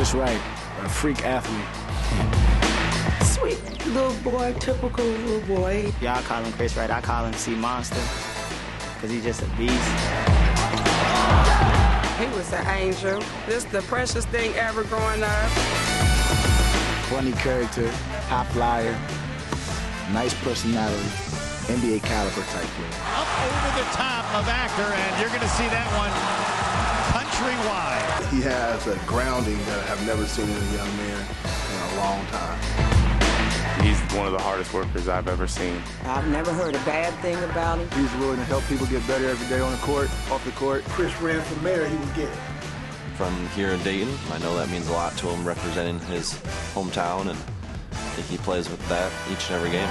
Chris Wright, a freak athlete. Sweet little boy, typical little boy. Y'all call him Chris Wright, I call him Sea Monster, because he's just a beast. He was an angel. Just the precious thing ever growing up. Funny character, high flyer, nice personality, NBA caliber type player. Up over the top of actor, and you're going to see that one countrywide. He has a grounding that I have never seen in a young man in a long time. He's one of the hardest workers I've ever seen. I've never heard a bad thing about him. He's willing to help people get better every day on the court, off the court. Chris ran for mayor, he would get it. From here in Dayton, I know that means a lot to him representing his hometown, and I think he plays with that each and every game.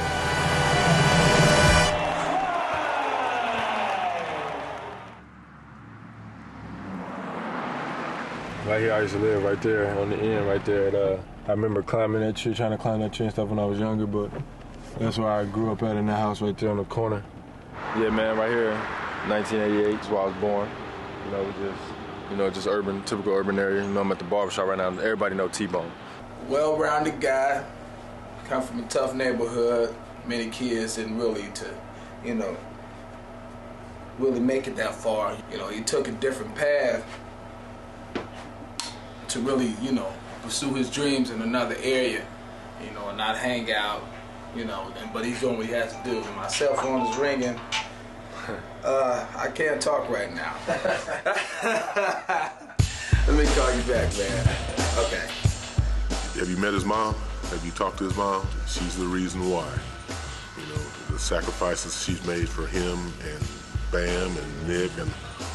Right here I used to live, right there on the end, right there. I remember climbing that tree, trying to climb that tree and stuff when I was younger, but that's where I grew up at, in that house right there on the corner. Yeah, man, right here, 1988 is where I was born. Just urban, typical urban area. I'm at the barbershop right now. Everybody know T-Bone. Well-rounded guy, come from a tough neighborhood. Many kids didn't really really make it that far. He took a different path to really, pursue his dreams in another area, and not hang out, but he's doing what he has to do. And my cell phone is ringing. I can't talk right now. Let me call you back, man. Okay. Have you met his mom? Have you talked to his mom? She's the reason why. The sacrifices she's made for him and Bam and Nick and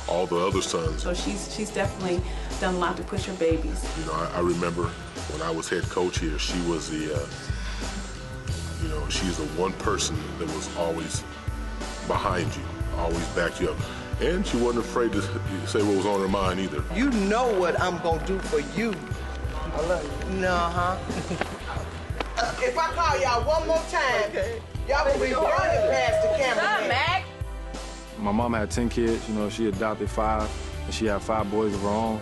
all the other sons. So she's definitely done a lot to push her babies. I remember when I was head coach here, she was she's the one person that was always behind you, always backed you up. And she wasn't afraid to say what was on her mind either. You know what I'm gonna do for you. I love you. If I call y'all one more time, y'all will be running past the camera. What's up, Mac? My mom had 10 kids, she adopted 5, and she had 5 boys of her own.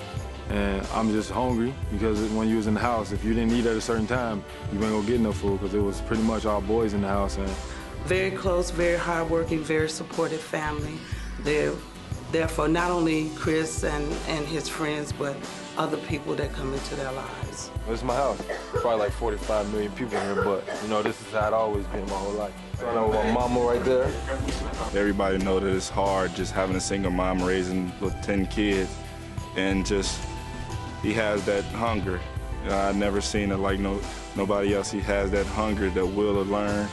And I'm just hungry because when you was in the house, if you didn't eat at a certain time, you ain't gonna get no food because it was pretty much all boys in the house. And Very close, very hardworking, very supportive family. They're there for not only Chris and his friends, but other people that come into their lives. This is my house. Probably like 45 million people here, but this is how it always been my whole life. I know my mama right there. Everybody know that it's hard just having a single mom raising 10 kids, and just he has that hunger. I've never seen it like nobody else. He has that hunger, that will to learn,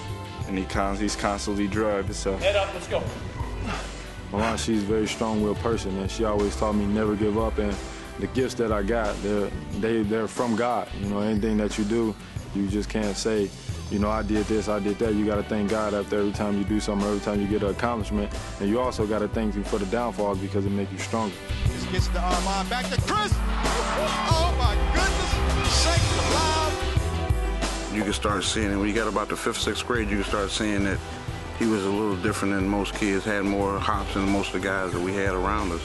and he's constantly drugged. So. Head up, let's go. My mom, she's a very strong-willed person, and she always taught me never give up. And the gifts that I got, they're from God. Anything that you do, you just can't say, I did this, I did that. You got to thank God after every time you do something, every time you get an accomplishment. And you also got to thank him for the downfalls because it makes you stronger. This gets the Armand back to Chris. Oh, my goodness. Sakes alive. You can start seeing it when you got about the 5th, 6th grade. You can start seeing that he was a little different than most kids. Had more hops than most of the guys that we had around us.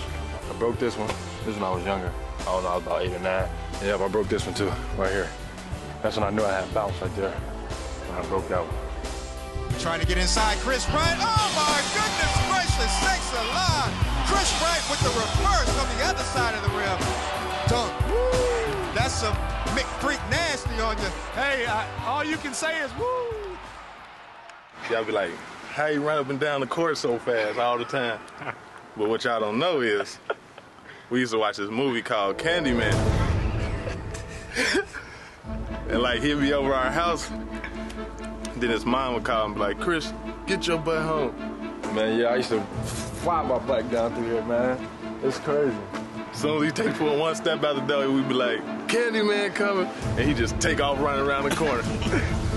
I broke this one. This when I was younger. I don't know, I was about 8 or 9. Yeah, I broke this one too, right here. That's when I knew I had bounce right there. When I broke that one. Trying to get inside Chris Wright. Oh my goodness gracious, sakes alive. Chris Wright with the reverse on the other side of the rim. Dunk. Woo! That's some McFreak nasty on you. Hey, all you can say is woo. Y'all be like, how you run up and down the court so fast all the time? But what y'all don't know is, we used to watch this movie called Candyman. And he'd be over our house, then his mom would call and be like, Chris, get your butt home. Man, yeah, I used to fly my bike down through here, man. It's crazy. As soon as he take one step out the door, we'd be like, Candyman coming. And he just take off running around the corner.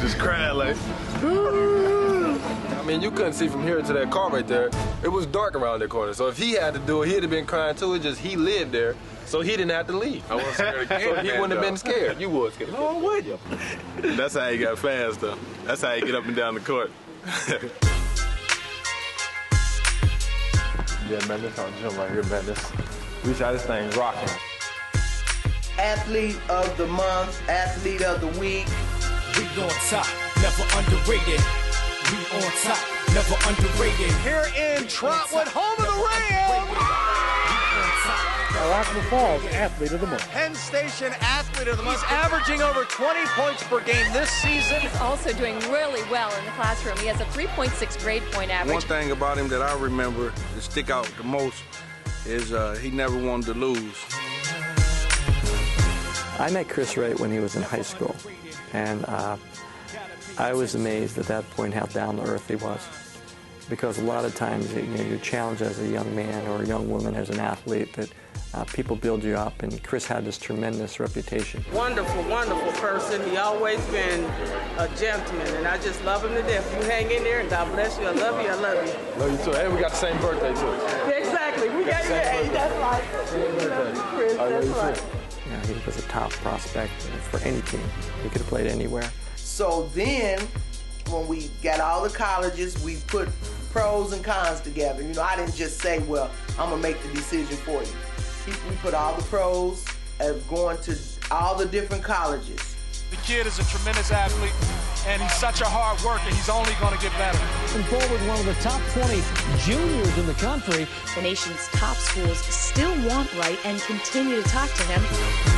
Just crying like, I mean, you couldn't see from here to that car right there. It was dark around that corner. So if he had to do it, he'd have been crying too. It's just he lived there, so he didn't have to leave. I wasn't scared of so he wouldn't have been scared. You was scared. No, would you? That's how he got fast, though. That's how he get up and down the court. Yeah, man, this our gym right here, man. We see how this thing's rocking. Athlete of the month, athlete of the week. We on top, never underrated. We on top, never underrated. Here in Trotwood, home of the Rams. Rockville Falls Athlete of the Month. Penn Station Athlete of the Month. He's averaging over 20 points per game this season. He's also doing really well in the classroom. He has a 3.6 grade point average. One thing about him that I remember that stick out the most is he never wanted to lose. I met Chris Wright when he was in high school, and I was amazed at that point how down to earth he was. Because a lot of times, you're challenged as a young man or a young woman as an athlete that people build you up, and Chris had this tremendous reputation. Wonderful, wonderful person. He always been a gentleman, and I just love him to death. You hang in there, and God bless you. I love you. I love you. Love you too. Hey, we got the same birthday too. Exactly. We got your age. That's right. Chris, that's right. He was a top prospect for any team. He could have played anywhere. So then, when we got all the colleges, we put pros and cons together. I didn't just say, well, I'm going to make the decision for you. We put all the pros of going to all the different colleges. The kid is a tremendous athlete, and he's such a hard worker. He's only going to get better. And forward, one of the top 20 juniors in the country. The nation's top schools still want Wright and continue to talk to him.